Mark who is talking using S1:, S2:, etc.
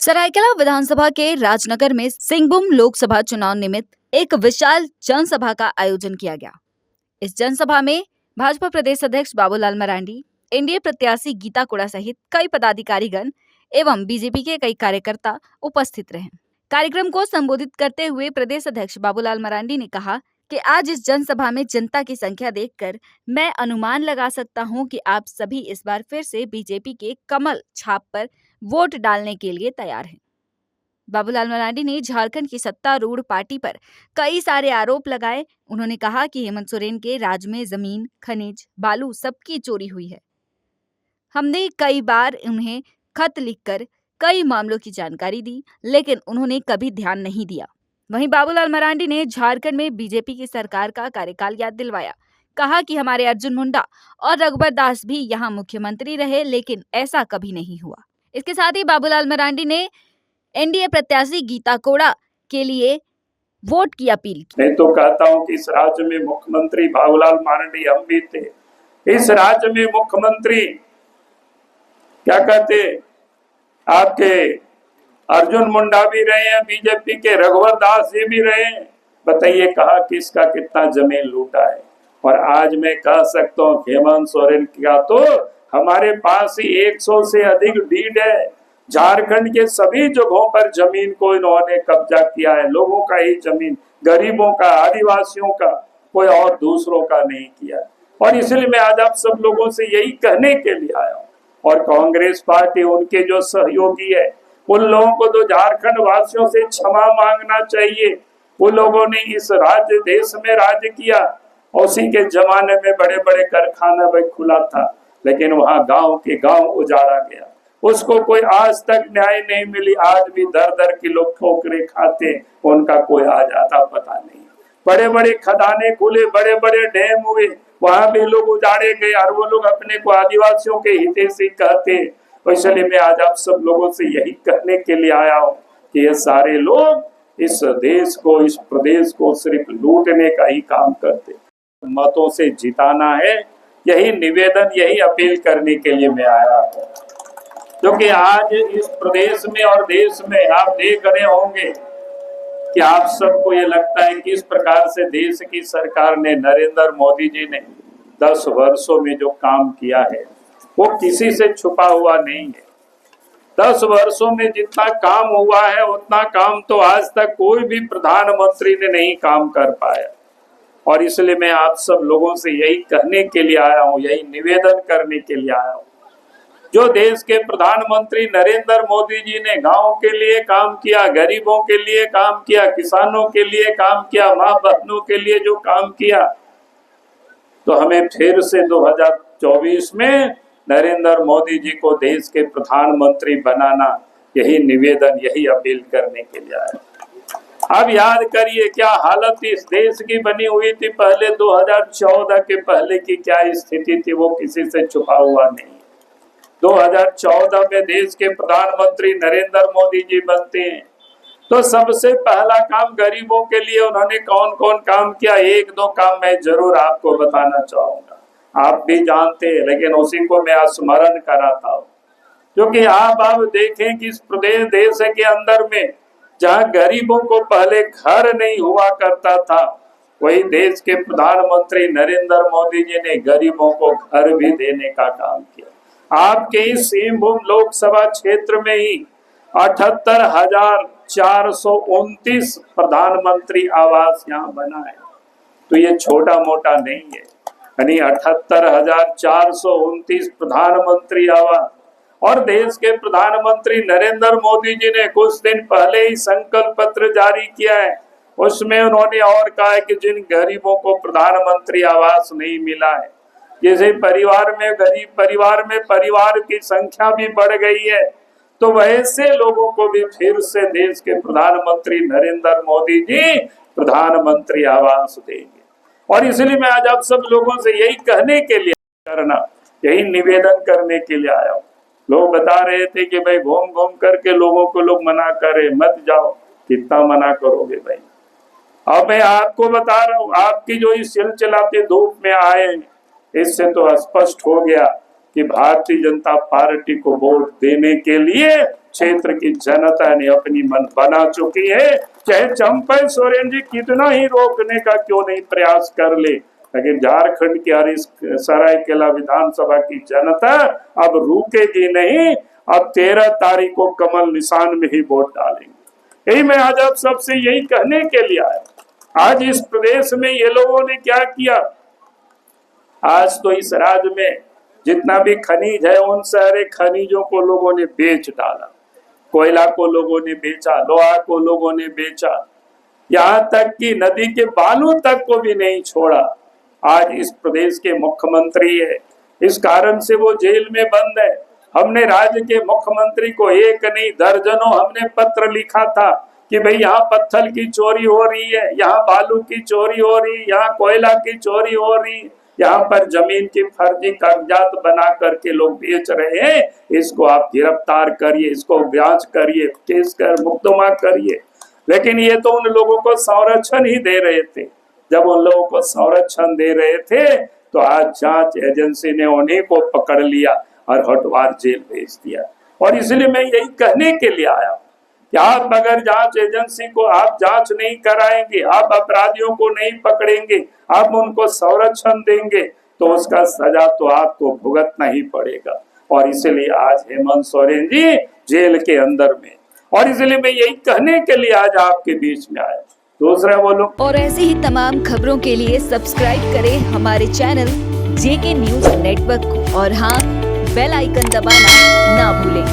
S1: सरायकेला विधानसभा के राजनगर में सिंहभूम लोकसभा चुनाव निमित्त एक विशाल जनसभा का आयोजन किया गया। इस जनसभा में भाजपा प्रदेश अध्यक्ष बाबूलाल मरांडी, एनडीए प्रत्याशी गीता कोड़ा सहित कई पदाधिकारीगण एवं बीजेपी के कई कार्यकर्ता उपस्थित रहे। कार्यक्रम को संबोधित करते हुए प्रदेश अध्यक्ष बाबूलाल मरांडी ने कहा कि आज इस जनसभा में जनता की संख्या देखकर मैं अनुमान लगा सकता हूं कि आप सभी इस बार फिर से बीजेपी के कमल छाप पर वोट डालने के लिए तैयार हैं। बाबूलाल मरांडी ने झारखंड की सत्तारूढ़ पार्टी पर कई सारे आरोप लगाए। उन्होंने कहा कि हेमंत सोरेन के राज में जमीन, खनिज, बालू सबकी चोरी हुई है। हमने कई बार उन्हें खत लिखकर कई मामलों की जानकारी दी, लेकिन उन्होंने कभी ध्यान नहीं दिया। वहीं बाबूलाल मरांडी ने झारखंड में बीजेपी की सरकार का कार्यकाल याद दिलवाया। कहा कि हमारे अर्जुन मुंडा और रघुवर दास भी यहाँ मुख्यमंत्री रहे, लेकिन ऐसा कभी नहीं हुआ। इसके साथ ही बाबूलाल मरांडी ने एनडीए प्रत्याशी गीता कोड़ा के लिए वोट की अपील की।
S2: मैं तो कहता हूं कि इस राज्य में मुख्यमंत्री बाबूलाल मरांडी हम भी थे। इस राज्य में मुख्यमंत्री क्या कहते आपके अर्जुन मुंडा भी रहे हैं, बीजेपी के रघुवर दास जी भी रहे हैं। बताइए कहा किसका कितना जमीन लूटा है। और आज मैं कह सकता हूँ हेमंत सोरेन का तो हमारे पास ही 100 से अधिक डीड है। झारखंड के सभी जगहों पर जमीन को इन्होंने कब्जा किया है। लोगों का ही जमीन, गरीबों का, आदिवासियों का, कोई और दूसरों का नहीं किया। और इसलिए मैं आज आप सब लोगों से यही कहने के लिए आया हूँ। और कांग्रेस पार्टी, उनके जो सहयोगी है, उन लोगों को तो झारखंड वासियों से क्षमा मांगना चाहिए। उन लोगों ने इस राज्य देश में राज्य किया। उसी के जमाने में बड़े बड़े कारखाना भी खुला था, लेकिन वहां गांव के गांव उजाड़ा गया। उसको कोई आज तक न्याय नहीं मिली। आज भी दर दर के लोग ठोकरे खाते, उनका कोई आज आता पता नहीं। बड़े बड़े खदाने खुले, बड़े बड़े डैम हुए, वहां भी लोग उजाड़े गए और वो लोग अपने को आदिवासियों के हितैषी कहते। इसलिए मैं आज आप सब लोगों से यही कहने के लिए आया हूँ कि ये सारे लोग इस देश को, इस प्रदेश को सिर्फ लूटने का ही काम करते। मतों से जिताना है, यही निवेदन, यही अपील करने के लिए मैं आया हूँ। क्योंकि आज इस प्रदेश में और देश में आप देख रहे होंगे कि आप सबको ये लगता है कि इस प्रकार से देश की सरकार ने, नरेंद्र मोदी जी ने 10 वर्षों में जो काम किया है वो किसी से छुपा हुआ नहीं है। 10 वर्षों में जितना काम हुआ है उतना काम तो आज तक कोई भी प्रधानमंत्री ने नहीं काम कर पाया। और इसलिए मैं आप सब लोगों से यही कहने के लिए आया हूँ, यही निवेदन करने के लिए आया हूँ। जो देश के प्रधानमंत्री नरेंद्र मोदी जी ने गांव के लिए काम किया, गरीबों के लिए काम किया, किसानों के लिए काम किया, माँ बहनों के लिए जो काम किया, तो हमें फिर से 2024 में नरेंद्र मोदी जी को देश के प्रधानमंत्री बनाना, यही निवेदन, यही अपील करने के लिए आया। अब याद करिए क्या हालत इस देश की बनी हुई थी पहले 2014 के पहले की क्या स्थिति थी, वो किसी से छुपा हुआ नहीं। 2014 में देश के प्रधानमंत्री नरेंद्र मोदी जी बनते हैं तो सबसे पहला काम गरीबों के लिए उन्होंने कौन कौन काम किया, 1-2 काम मैं जरूर आपको बताना चाहूंगा। आप भी जानते हैं, लेकिन उसी को मैं स्मरण कराता हूँ। क्योंकि आप अब देखें कि इस प्रदेश देश के अंदर में जहाँ गरीबों को पहले घर नहीं हुआ करता था, वही देश के प्रधानमंत्री नरेंद्र मोदी जी ने गरीबों को घर भी देने का काम किया। आपके इस सिंहभूम लोकसभा क्षेत्र में ही 78,429 प्रधानमंत्री आवास यहाँ बना है। तो ये छोटा मोटा नहीं है, यानी 78,429 प्रधानमंत्री आवास। और देश के प्रधानमंत्री नरेंद्र मोदी जी ने कुछ दिन पहले ही संकल्प पत्र जारी किया है। उसमें उन्होंने और कहा है कि जिन गरीबों को प्रधानमंत्री आवास नहीं मिला है, जैसे परिवार में गरीब परिवार की संख्या भी बढ़ गई है, तो वैसे लोगों को भी फिर से देश के प्रधानमंत्री नरेंद्र मोदी जी प्रधानमंत्री आवास देंगे। और इसलिए मैं आज आप सब लोगों से यही कहने के लिए करना, यही निवेदन करने के लिए आया हूँ। लोग बता रहे थे कि भाई घूम घूम करके लोगों को लोग मना करे, मत जाओ। कितना मना करोगे भाई। अब मैं आपको बता रहा हूँ, आपकी जो इस चिलचिलाते धूप में आए, इससे तो स्पष्ट हो गया कि भारतीय जनता पार्टी को वोट देने के लिए क्षेत्र की जनता ने अपनी मन बना चुकी है। चाहे चंपई सोरेन जी कितना ही रोकने का क्यों नहीं प्रयास कर ले, लेकिन झारखंड की सरायकेला विधानसभा की जनता अब रुकेगी नहीं। अब 13 तारीख को कमल निशान में ही वोट डालेंगे। यही मैं आज आप सबसे यही कहने के लिए आया। आज इस प्रदेश में ये लोगों ने क्या किया, आज तो इस राज्य में जितना भी खनिज है उन सारे खनिजों को लोगों ने बेच डाला। कोयला को लोगों ने बेचा, लोहा को लोगों ने बेचा, यहाँ तक कि नदी के बालू तक को भी नहीं छोड़ा। आज इस प्रदेश के मुख्यमंत्री है, इस कारण से वो जेल में बंद है। हमने राज्य के मुख्यमंत्री को एक नहीं दर्जनों हमने पत्र लिखा था कि भाई यहाँ पत्थर की चोरी हो रही है, यहाँ बालू की चोरी हो रही है, यहाँ कोयला की चोरी हो रही है, यहाँ पर जमीन की फर्जी कागजात बना करके लोग बेच रहे हैं, इसको आप गिरफ्तार करिए, इसको जांच करिए, केस कर मुकदमा करिए। लेकिन ये तो उन लोगों को संरक्षण ही दे रहे थे। जब उन लोगों को संरक्षण दे रहे थे तो आज जांच एजेंसी ने उन्हीं को पकड़ लिया और हटवार जेल भेज दिया। और इसलिए मैं यही कहने के लिए आया कि आप अगर जांच एजेंसी को आप जांच नहीं कराएंगे, आप अपराधियों को नहीं पकड़ेंगे, आप उनको संरक्षण देंगे तो उसका सजा तो आपको भुगतना ही पड़ेगा। और इसलिए आज हेमंत सोरेन जी जेल के अंदर में, और इसलिए मैं यही कहने के लिए आज आपके बीच में आया। दूसरा वो लोग
S1: और ऐसी ही तमाम खबरों के लिए सब्सक्राइब करें हमारे चैनल जेके न्यूज नेटवर्क को, और हाँ, बेल आइकन दबाना ना भूलें।